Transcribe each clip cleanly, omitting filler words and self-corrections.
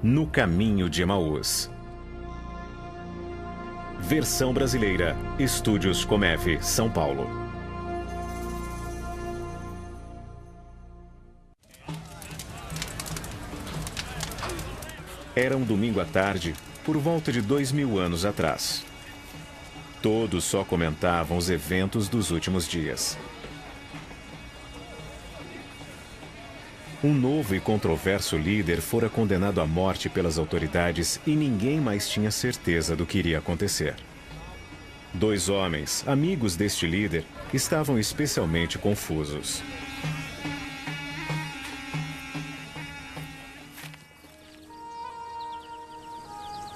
No Caminho de Emaús. Versão brasileira. Estúdios Comeve, São Paulo. Era um domingo à tarde, por volta de 2000 anos atrás. Todos só comentavam os eventos dos últimos dias. Um novo e controverso líder fora condenado à morte pelas autoridades e ninguém mais tinha certeza do que iria acontecer. Dois homens, amigos deste líder, estavam especialmente confusos.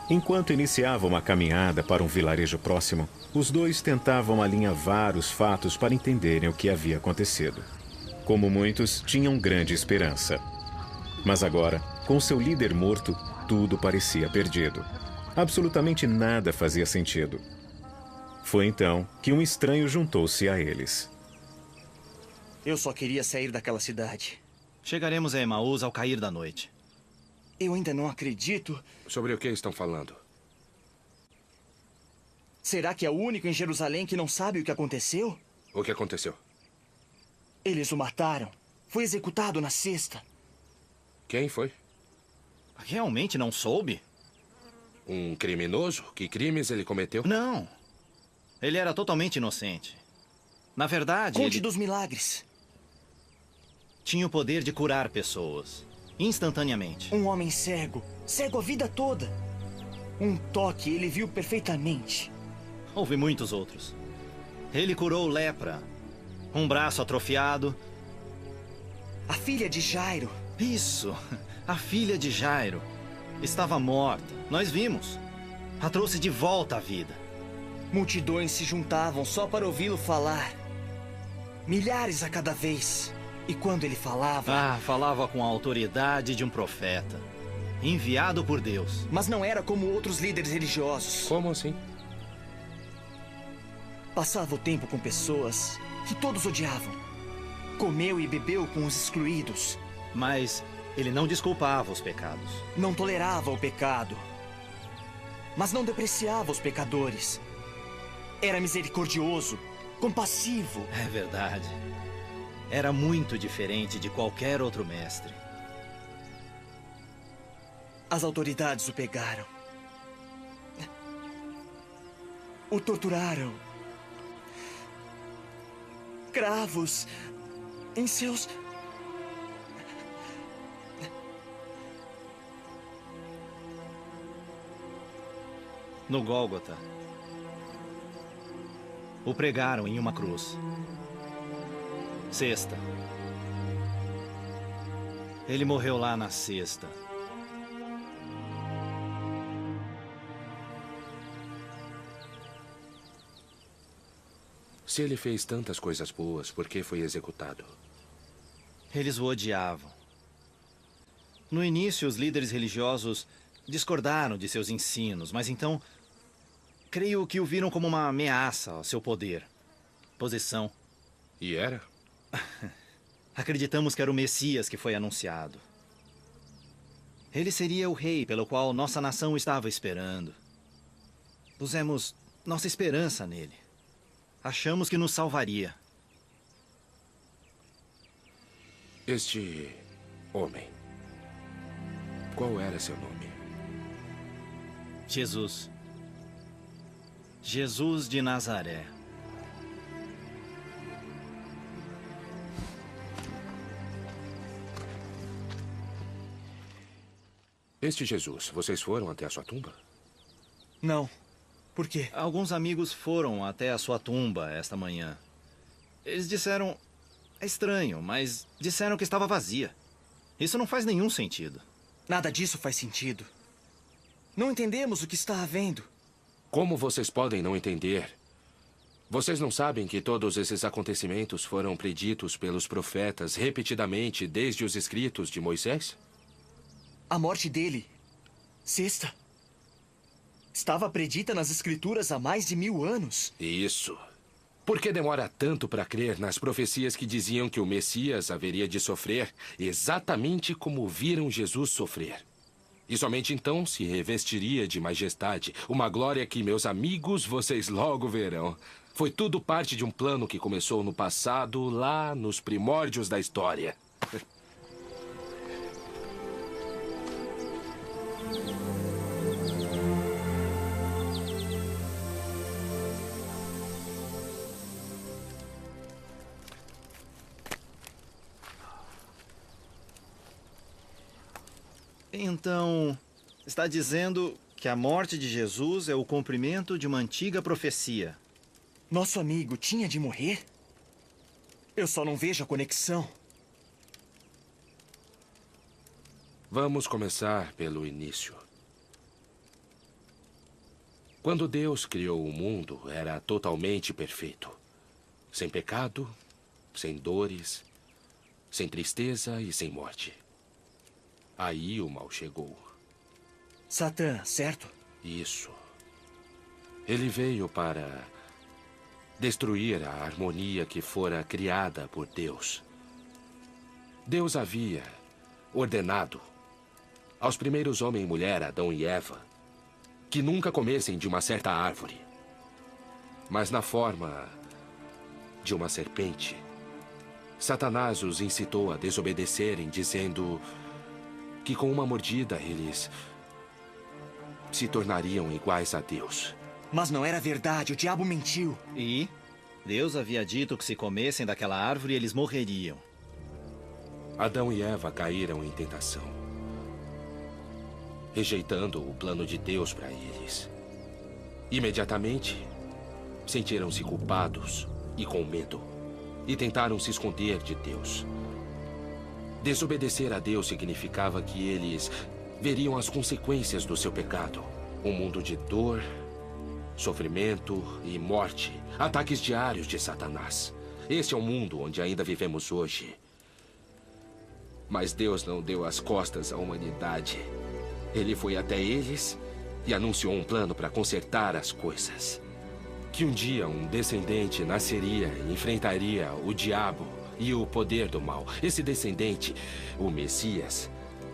Enquanto iniciavam a caminhada para um vilarejo próximo, os dois tentavam alinhavar os fatos para entenderem o que havia acontecido. Como muitos, tinham grande esperança. Mas agora, com seu líder morto, tudo parecia perdido. Absolutamente nada fazia sentido. Foi então que um estranho juntou-se a eles. Eu só queria sair daquela cidade. Chegaremos a Emaús ao cair da noite. Eu ainda não acredito. Sobre o que estão falando? Será que é o único em Jerusalém que não sabe o que aconteceu? O que aconteceu? Eles o mataram. Foi executado na sexta. Quem foi? Realmente não soube? Um criminoso? Que crimes ele cometeu? Não. Ele era totalmente inocente. Na verdade, Conte ele dos milagres. tinha o poder de curar pessoas. Instantaneamente. Um homem cego. Cego a vida toda. Um toque ele viu perfeitamente. Houve muitos outros. Ele curou lepra. Um braço atrofiado. A filha de Jairo. Isso. A filha de Jairo. Estava morta. Nós vimos. A trouxe de volta à vida. Multidões se juntavam só para ouvi-lo falar. Milhares a cada vez. E quando ele falava... falava com a autoridade de um profeta. Enviado por Deus. Mas não era como outros líderes religiosos. Como assim? Passava o tempo com pessoas que todos odiavam. Comeu e bebeu com os excluídos. Mas ele não desculpava os pecados. Não tolerava o pecado. Mas não depreciava os pecadores. Era misericordioso, compassivo. É verdade. Era muito diferente de qualquer outro mestre. As autoridades o pegaram. O torturaram. Cravos em seus... No Gólgota. O pregaram em uma cruz. Sexta. Ele morreu lá na sexta. Se ele fez tantas coisas boas, por que foi executado? Eles o odiavam. No início, os líderes religiosos discordaram de seus ensinos, mas então, creio que o viram como uma ameaça ao seu poder, posição. E era? Acreditamos que era o Messias que foi anunciado. Ele seria o rei pelo qual nossa nação estava esperando. Pusemos nossa esperança nele. Achamos que nos salvaria. Este homem, qual era seu nome? Jesus. Jesus de Nazaré. Este Jesus, vocês foram até a sua tumba? Não. Por quê? Alguns amigos foram até a sua tumba esta manhã. Eles disseram... É estranho, mas disseram que estava vazia. Isso não faz nenhum sentido. Nada disso faz sentido. Não entendemos o que está havendo. Como vocês podem não entender? Vocês não sabem que todos esses acontecimentos foram preditos pelos profetas repetidamente desde os escritos de Moisés? A morte dele, sexta, estava predita nas escrituras há mais de 1000 anos. Isso. Por que demora tanto para crer nas profecias que diziam que o Messias haveria de sofrer exatamente como viram Jesus sofrer? E somente então se revestiria de majestade, uma glória que, meus amigos, vocês logo verão. Foi tudo parte de um plano que começou no passado, lá nos primórdios da história. Então, está dizendo que a morte de Jesus é o cumprimento de uma antiga profecia. Nosso amigo tinha de morrer? Eu só não vejo a conexão. Vamos começar pelo início. Quando Deus criou o mundo, era totalmente perfeito. Sem pecado, sem dores, sem tristeza e sem morte. Aí o mal chegou. Satã, certo? Isso. Ele veio para destruir a harmonia que fora criada por Deus. Deus havia ordenado aos primeiros homem e mulher, Adão e Eva, que nunca comessem de uma certa árvore. Mas na forma de uma serpente, Satanás os incitou a desobedecerem, dizendo que com uma mordida eles se tornariam iguais a Deus. Mas não era verdade, o diabo mentiu. E Deus havia dito que se comessem daquela árvore, eles morreriam. Adão e Eva caíram em tentação, rejeitando o plano de Deus para eles. Imediatamente, sentiram-se culpados e com medo, e tentaram se esconder de Deus. Desobedecer a Deus significava que eles veriam as consequências do seu pecado. Um mundo de dor, sofrimento e morte. Ataques diários de Satanás. Esse é o mundo onde ainda vivemos hoje. Mas Deus não deu as costas à humanidade. Ele foi até eles e anunciou um plano para consertar as coisas. Que um dia um descendente nasceria e enfrentaria o diabo e o poder do mal. Esse descendente, o Messias,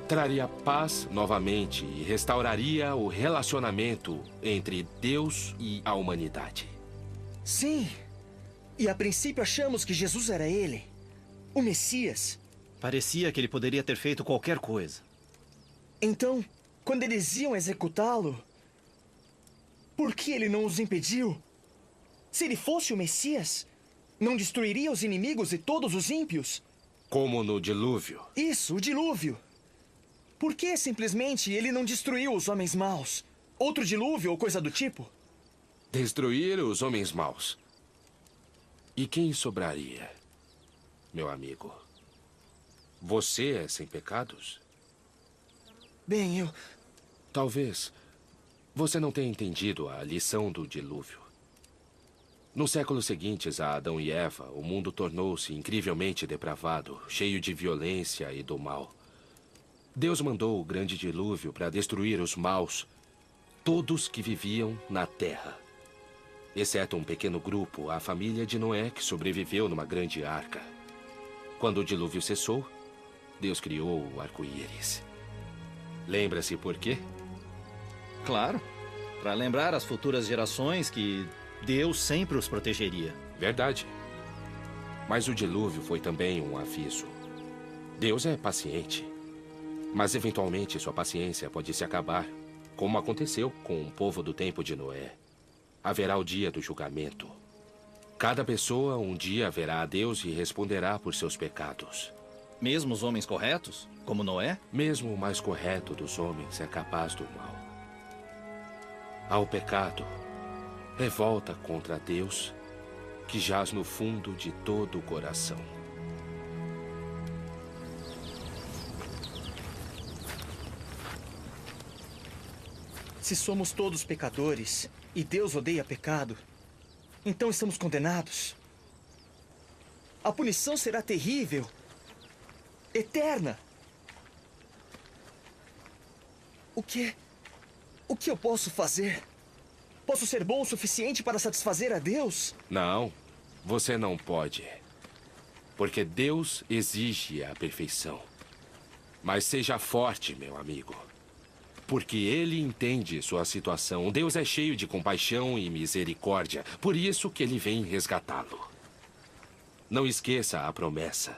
traria paz novamente e restauraria o relacionamento entre Deus e a humanidade. Sim. E a princípio achamos que Jesus era ele, o Messias. Parecia que ele poderia ter feito qualquer coisa. Então, quando eles iam executá-lo, por que ele não os impediu? Se ele fosse o Messias, não destruiria os inimigos e todos os ímpios? Como no dilúvio. Isso, o dilúvio. Por que simplesmente ele não destruiu os homens maus? Outro dilúvio ou coisa do tipo? Destruir os homens maus. E quem sobraria, meu amigo? Você é sem pecados? Bem, Talvez você não tenha entendido a lição do dilúvio. Nos séculos seguintes a Adão e Eva, o mundo tornou-se incrivelmente depravado, cheio de violência e do mal. Deus mandou o grande dilúvio para destruir os maus, todos que viviam na terra. Exceto um pequeno grupo, a família de Noé, que sobreviveu numa grande arca. Quando o dilúvio cessou, Deus criou o arco-íris. Lembra-se por quê? Claro, para lembrar às futuras gerações que Deus sempre os protegeria. Verdade. Mas o dilúvio foi também um aviso. Deus é paciente. Mas eventualmente sua paciência pode se acabar, como aconteceu com o povo do tempo de Noé. Haverá o dia do julgamento. Cada pessoa um dia verá a Deus e responderá por seus pecados. Mesmo os homens corretos, como Noé? Mesmo o mais correto dos homens é capaz do mal. Ao pecado, revolta contra Deus, que jaz no fundo de todo o coração. se somos todos pecadores e Deus odeia pecado, então estamos condenados. A punição será terrível, eterna. O que eu posso fazer? Posso ser bom o suficiente para satisfazer a Deus? Não, você não pode. Porque Deus exige a perfeição. Mas seja forte, meu amigo. porque ele entende sua situação. Deus é cheio de compaixão e misericórdia. Por isso que ele vem resgatá-lo. Não esqueça a promessa.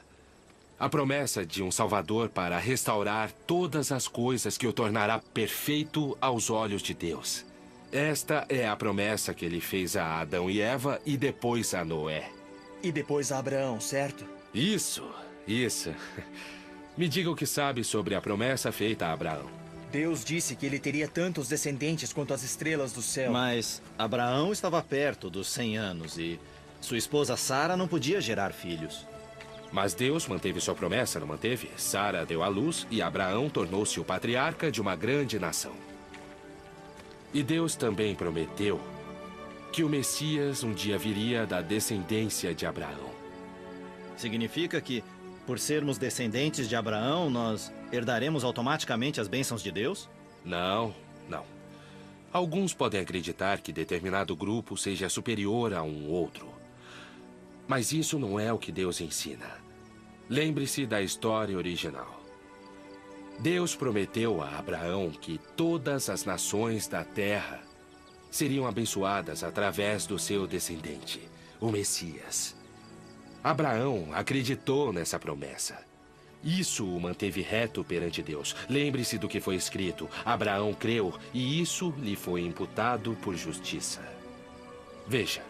A promessa de um Salvador para restaurar todas as coisas que o tornará perfeito aos olhos de Deus. Esta é a promessa que ele fez a Adão e Eva e depois a Noé. E depois a Abraão, certo? Isso. Me diga o que sabe sobre a promessa feita a Abraão. Deus disse que ele teria tantos descendentes quanto as estrelas do céu. Mas Abraão estava perto dos 100 anos e sua esposa Sara não podia gerar filhos. Mas Deus manteve sua promessa, não manteve? Sara deu à luz e Abraão tornou-se o patriarca de uma grande nação. E Deus também prometeu que o Messias um dia viria da descendência de Abraão. Significa que, por sermos descendentes de Abraão, nós herdaremos automaticamente as bênçãos de Deus? Não. Alguns podem acreditar que determinado grupo seja superior a um outro. Mas isso não é o que Deus ensina. Lembre-se da história original. Deus prometeu a Abraão que todas as nações da terra seriam abençoadas através do seu descendente, o Messias. Abraão acreditou nessa promessa. Isso o manteve reto perante Deus. Lembre-se do que foi escrito. Abraão creu e isso lhe foi imputado por justiça. Veja,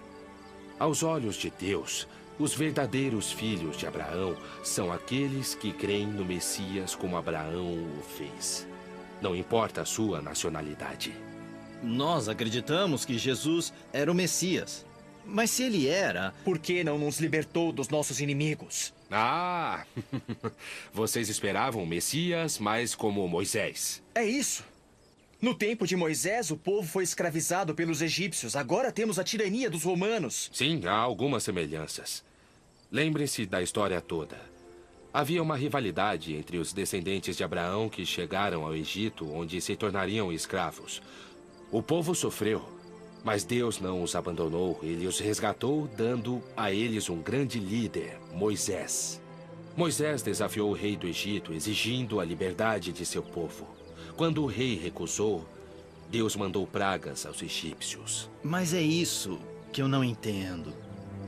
aos olhos de Deus, os verdadeiros filhos de Abraão são aqueles que creem no Messias como Abraão o fez. Não importa a sua nacionalidade. Nós acreditamos que Jesus era o Messias. Mas se ele era... Por que não nos libertou dos nossos inimigos? Ah! Vocês esperavam o Messias, mas como Moisés. É isso. No tempo de Moisés, o povo foi escravizado pelos egípcios. Agora temos a tirania dos romanos. Sim, há algumas semelhanças. Lembrem-se da história toda. Havia uma rivalidade entre os descendentes de Abraão que chegaram ao Egito, onde se tornariam escravos. O povo sofreu, mas Deus não os abandonou. Ele os resgatou, dando a eles um grande líder, Moisés. Moisés desafiou o rei do Egito, exigindo a liberdade de seu povo. Quando o rei recusou, Deus mandou pragas aos egípcios. Mas é isso que eu não entendo.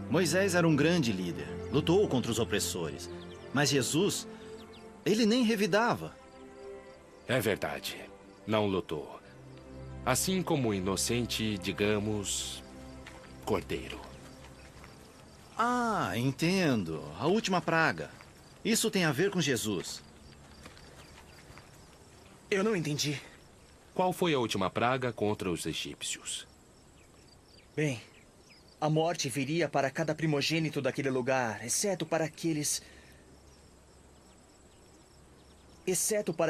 Moisés era um grande líder, lutou contra os opressores. Mas Jesus, ele nem revidava. É verdade, não lutou. Assim como o inocente, digamos, cordeiro. Ah, entendo. A última praga. Isso tem a ver com Jesus. Eu não entendi. Qual foi a última praga contra os egípcios? Bem, a morte viria para cada primogênito daquele lugar, exceto para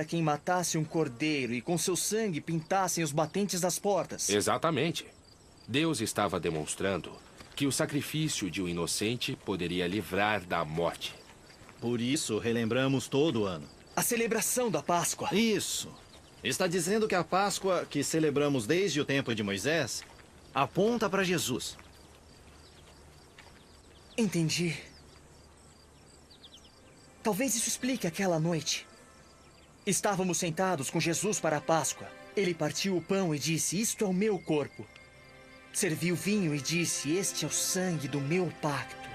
quem matasse um cordeiro e com seu sangue pintassem os batentes das portas. Exatamente. Deus estava demonstrando que o sacrifício de um inocente poderia livrar da morte. Por isso, relembramos todo ano. A celebração da Páscoa. Isso. Está dizendo que a Páscoa, que celebramos desde o tempo de Moisés, aponta para Jesus. Entendi. Talvez isso explique aquela noite. Estávamos sentados com Jesus para a Páscoa. Ele partiu o pão e disse, isto é o meu corpo. Serviu vinho e disse, este é o sangue do meu pacto.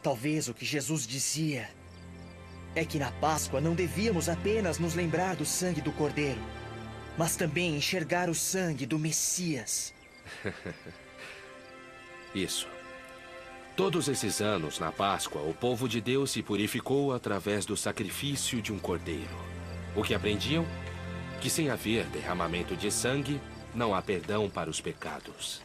Talvez o que Jesus dizia é que na Páscoa não devíamos apenas nos lembrar do sangue do cordeiro, mas também enxergar o sangue do Messias. Isso. Todos esses anos, na Páscoa, o povo de Deus se purificou através do sacrifício de um cordeiro. O que aprendiam? Que sem haver derramamento de sangue, não há perdão para os pecados.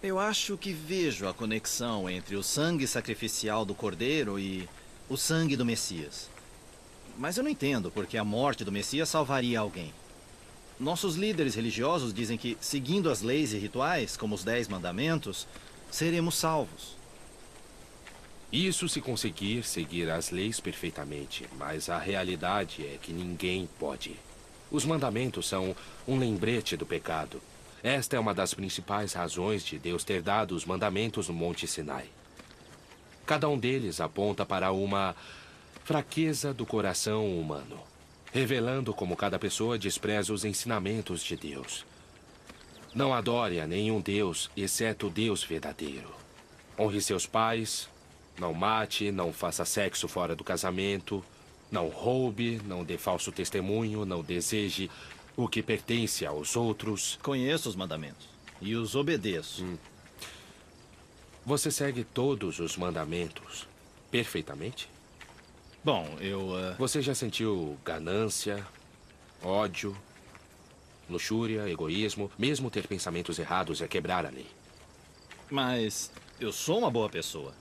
Eu acho que vejo a conexão entre o sangue sacrificial do cordeiro e o sangue do Messias. Mas eu não entendo porque a morte do Messias salvaria alguém. Nossos líderes religiosos dizem que, seguindo as leis e rituais, como os 10 mandamentos, seremos salvos. Isso se conseguir seguir as leis perfeitamente, mas a realidade é que ninguém pode. Os mandamentos são um lembrete do pecado. Esta é uma das principais razões de Deus ter dado os mandamentos no Monte Sinai. Cada um deles aponta para uma fraqueza do coração humano, revelando como cada pessoa despreza os ensinamentos de Deus. Não adore a nenhum Deus, exceto o Deus verdadeiro. Honre seus pais, não mate, não faça sexo fora do casamento, não roube, não dê falso testemunho, não deseje o que pertence aos outros. Conheço os mandamentos e os obedeço. Você segue todos os mandamentos perfeitamente? Bom, Você já sentiu ganância, ódio, luxúria, egoísmo? Mesmo ter pensamentos errados é quebrar a lei. Mas eu sou uma boa pessoa.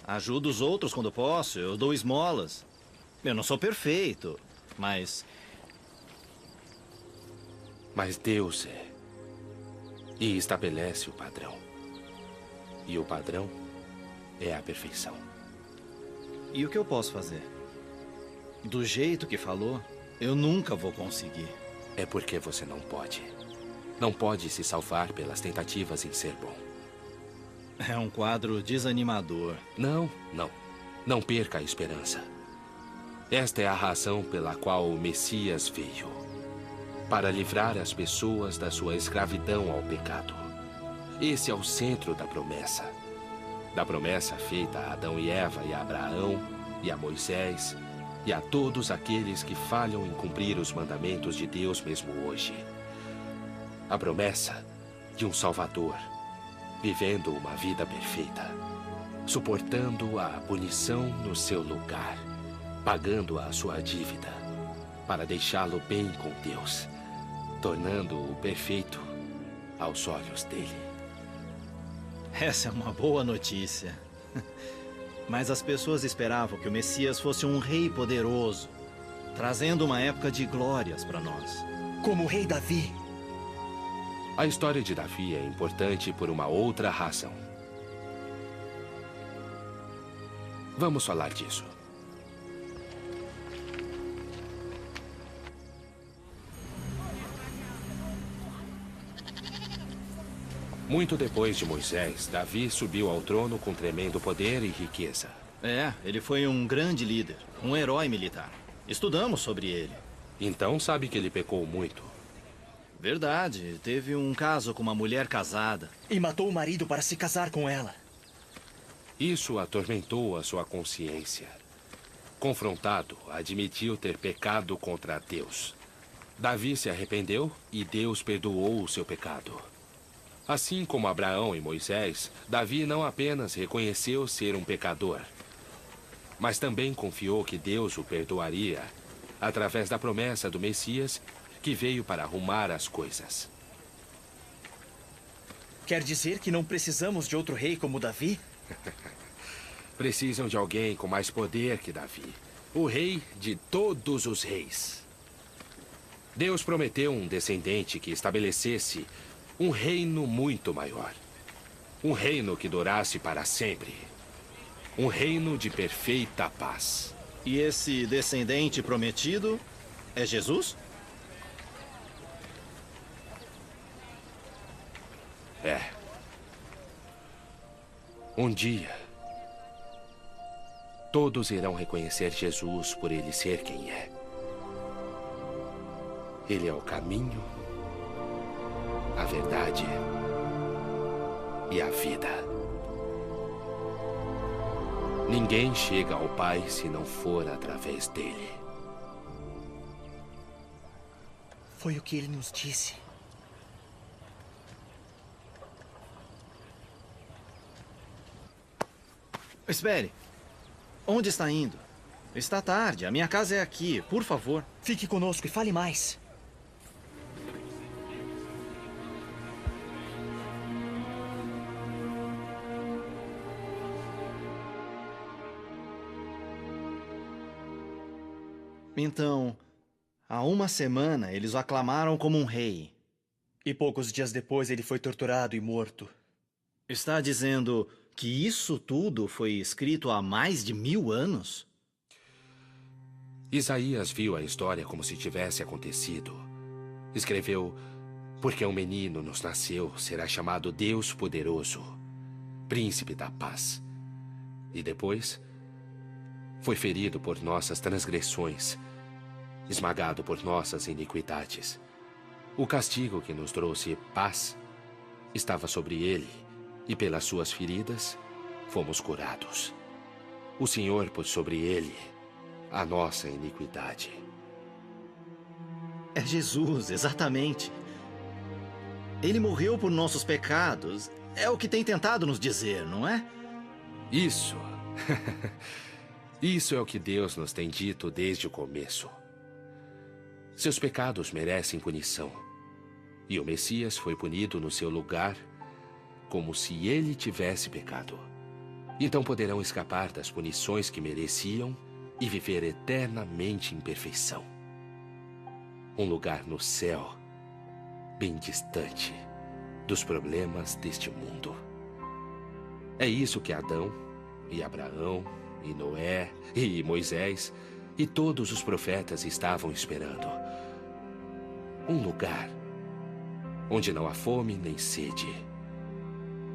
Ajudo os outros quando posso, eu dou esmolas. Eu não sou perfeito, mas Deus é. E estabelece o padrão. E o padrão é a perfeição. e o que eu posso fazer? Do jeito que falou, eu nunca vou conseguir. É porque você não pode. Não pode se salvar pelas tentativas em ser bom. É um quadro desanimador. Não. Não perca a esperança. Esta é a razão pela qual o Messias veio. Para livrar as pessoas da sua escravidão ao pecado. Esse é o centro da promessa. Da promessa feita a Adão e Eva e a Abraão e a Moisés e a todos aqueles que falham em cumprir os mandamentos de Deus mesmo hoje. A promessa de um Salvador, vivendo uma vida perfeita, suportando a punição no seu lugar, pagando a sua dívida, para deixá-lo bem com Deus, tornando-o perfeito aos olhos dele. Essa é uma boa notícia. Mas as pessoas esperavam que o Messias fosse um rei poderoso, trazendo uma época de glórias para nós. Como o rei Davi. A história de Davi é importante por uma outra razão. Vamos falar disso. Muito depois de Moisés, Davi subiu ao trono com tremendo poder e riqueza. Ele foi um grande líder, um herói militar. Estudamos sobre ele. Então sabe que ele pecou muito. Verdade, teve um caso com uma mulher casada. E matou o marido para se casar com ela. Isso atormentou a sua consciência. Confrontado, admitiu ter pecado contra Deus. Davi se arrependeu e Deus perdoou o seu pecado. Assim como Abraão e Moisés, Davi não apenas reconheceu ser um pecador, mas também confiou que Deus o perdoaria através da promessa do Messias que veio para arrumar as coisas. Quer dizer que não precisamos de outro rei como Davi? Precisam de alguém com mais poder que Davi, o rei de todos os reis. Deus prometeu um descendente que estabelecesse um reino muito maior. Um reino que durasse para sempre. Um reino de perfeita paz. E esse descendente prometido é Jesus? É. Um dia, todos irão reconhecer Jesus por ele ser quem é. Ele é o caminho, a verdade e a vida. Ninguém chega ao Pai se não for através dele. Foi o que ele nos disse. Espere. Onde está indo? Está tarde. A minha casa é aqui. Por favor. Fique conosco e fale mais. Então, há uma semana eles o aclamaram como um rei. E poucos dias depois ele foi torturado e morto. Está dizendo que isso tudo foi escrito há mais de 1000 anos? Isaías viu a história como se tivesse acontecido. Escreveu: Porque um menino nos nasceu, será chamado Deus Poderoso, Príncipe da Paz. E depois, foi ferido por nossas transgressões, esmagado por nossas iniquidades. O castigo que nos trouxe paz estava sobre ele, e pelas suas feridas fomos curados. O Senhor pôs sobre ele a nossa iniquidade. É Jesus, exatamente. Ele morreu por nossos pecados. É o que tem tentado nos dizer, não é? Isso. Isso é o que Deus nos tem dito desde o começo. Seus pecados merecem punição. E o Messias foi punido no seu lugar, como se ele tivesse pecado. Então poderão escapar das punições que mereciam e viver eternamente em perfeição. Um lugar no céu, bem distante dos problemas deste mundo. É isso que Adão e Abraão e Noé e Moisés e todos os profetas estavam esperando. Um lugar onde não há fome nem sede,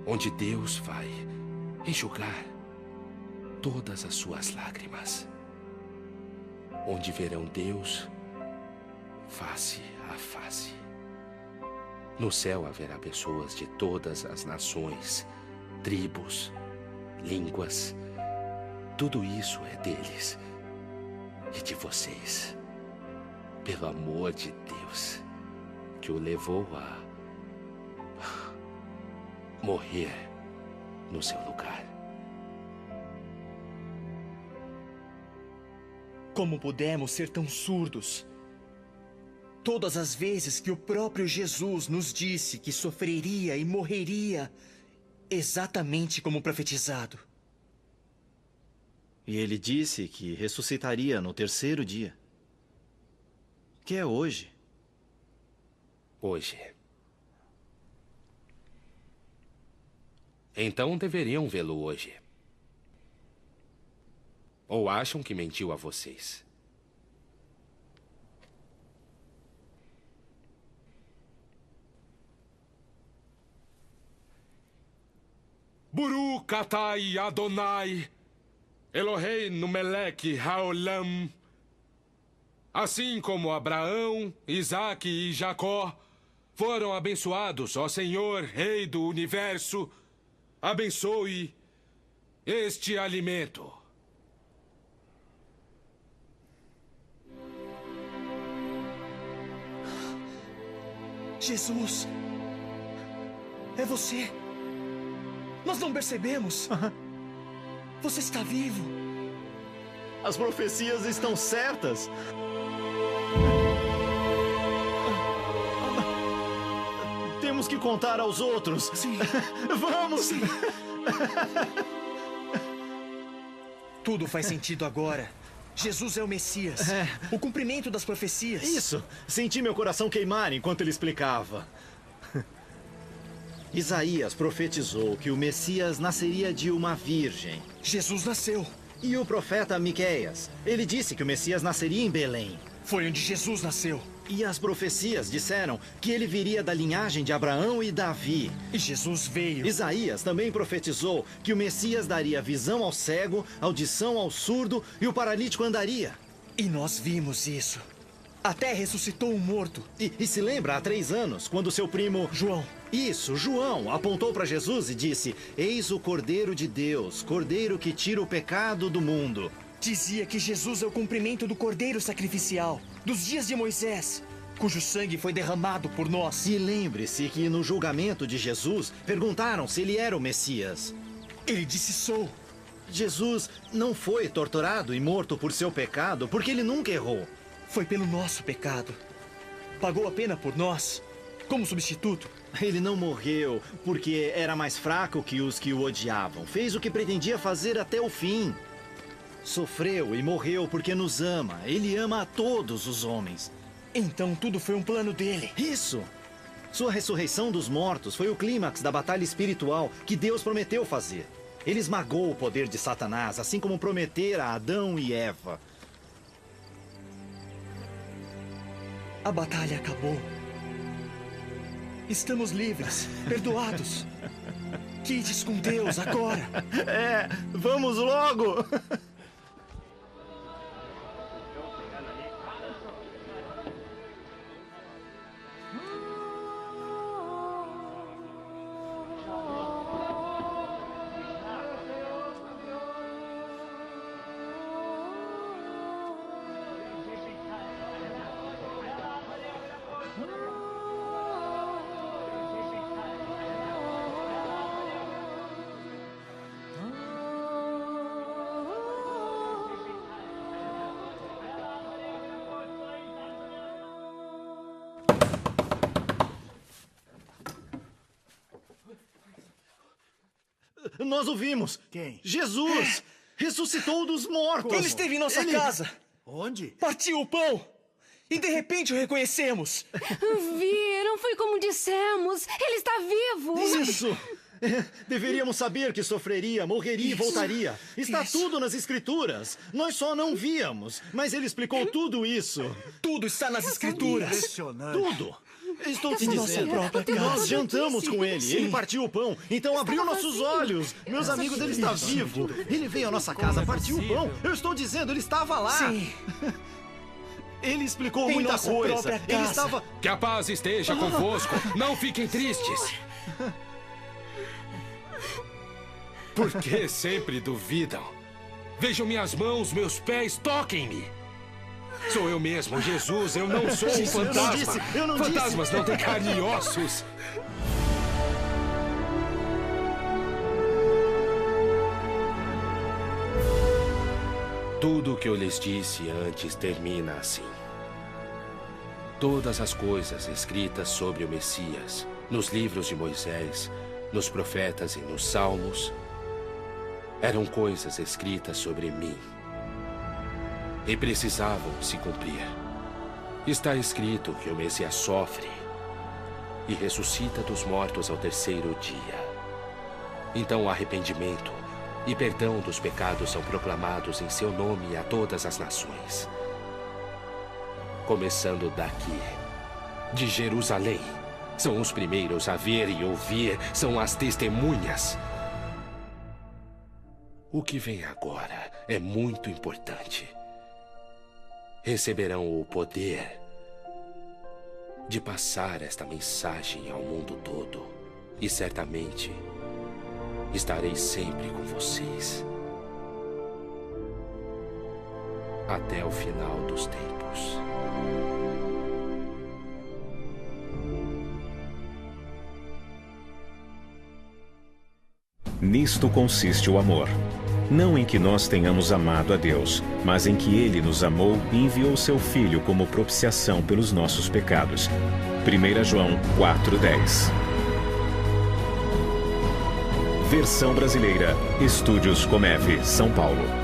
onde Deus vai enxugar todas as suas lágrimas, onde verão Deus face a face. No céu haverá pessoas de todas as nações, tribos, línguas. Tudo isso é deles e de vocês, pelo amor de Deus, que o levou a morrer no seu lugar. Como pudemos ser tão surdos? Todas as vezes que o próprio Jesus nos disse que sofreria e morreria, exatamente como profetizado. E ele disse que ressuscitaria no terceiro dia. Que é hoje. Hoje. Então deveriam vê-lo hoje. Ou acham que mentiu a vocês? Baruch Atai Adonai, Eloheinu Melech Haolam. Assim como Abraão, Isaque e Jacó foram abençoados, ó Senhor, Rei do Universo, abençoe este alimento. Jesus, é você. Nós não percebemos. Você está vivo. As profecias estão certas. Temos que contar aos outros. Sim. Vamos! Sim. Tudo faz sentido agora. Jesus é o Messias. O cumprimento das profecias. Isso! Senti meu coração queimar enquanto ele explicava. Isaías profetizou que o Messias nasceria de uma virgem. Jesus nasceu. E o profeta Miqueias, ele disse que o Messias nasceria em Belém. Foi onde Jesus nasceu. E as profecias disseram que ele viria da linhagem de Abraão e Davi. E Jesus veio. Isaías também profetizou que o Messias daria visão ao cego, audição ao surdo e o paralítico andaria. E nós vimos isso. Até ressuscitou um morto. E se lembra, há 3 anos, quando seu primo... João. Isso, João, apontou para Jesus e disse: Eis o Cordeiro de Deus, Cordeiro que tira o pecado do mundo. Dizia que Jesus é o cumprimento do Cordeiro sacrificial, dos dias de Moisés, cujo sangue foi derramado por nós. E lembre-se que no julgamento de Jesus, perguntaram se ele era o Messias. Ele disse: sou. Jesus não foi torturado e morto por seu pecado, porque ele nunca errou. Foi pelo nosso pecado. Pagou a pena por nós, como substituto. Ele não morreu porque era mais fraco que os que o odiavam. Fez o que pretendia fazer até o fim. Sofreu e morreu porque nos ama. Ele ama a todos os homens. Então tudo foi um plano dele. Isso! Sua ressurreição dos mortos foi o clímax da batalha espiritual que Deus prometeu fazer. Ele esmagou o poder de Satanás, assim como prometera a Adão e Eva. A batalha acabou. Estamos livres, perdoados. Quites com Deus agora. Vamos logo! Nós o vimos. Quem? Jesus! Ressuscitou dos mortos! Ele esteve em nossa casa. Onde? Partiu o pão. E de repente o reconhecemos. Viram, foi como dissemos. Ele está vivo. Isso! Deveríamos saber que sofreria, morreria e voltaria. Está tudo nas escrituras. Nós só não víamos. Mas ele explicou tudo isso. Tudo está nas escrituras. Impressionante. Tudo! Estou te Nossa dizendo. própria casa. Nós jantamos com ele. Sim. Ele partiu o pão. Então abriu nossos olhos. Meus amigos, ele está vivo. Ele veio à nossa casa, partiu o pão. Eu estou dizendo, ele estava lá. Sim. Ele explicou Em muita nossa coisa. própria Ele casa. estava... Que a paz esteja convosco. Não fiquem tristes. Por que sempre duvidam? Vejam minhas mãos, meus pés, toquem-me. Sou eu mesmo, Jesus, eu não sou um fantasma. eu não disse. Fantasmas não têm carne e ossos. Tudo o que eu lhes disse antes termina assim. Todas as coisas escritas sobre o Messias, nos livros de Moisés, nos profetas e nos salmos, eram coisas escritas sobre mim. E precisavam se cumprir. Está escrito que o Messias sofre e ressuscita dos mortos ao terceiro dia. Então o arrependimento e perdão dos pecados são proclamados em seu nome a todas as nações. Começando daqui, de Jerusalém. São os primeiros a ver e ouvir, são as testemunhas. O que vem agora é muito importante. Receberão o poder de passar esta mensagem ao mundo todo. E certamente estarei sempre com vocês. Até o final dos tempos. Nisto consiste o amor. Não em que nós tenhamos amado a Deus, mas em que Ele nos amou e enviou seu Filho como propiciação pelos nossos pecados. 1 João 4,10. Versão brasileira. Estúdios Comeve, São Paulo.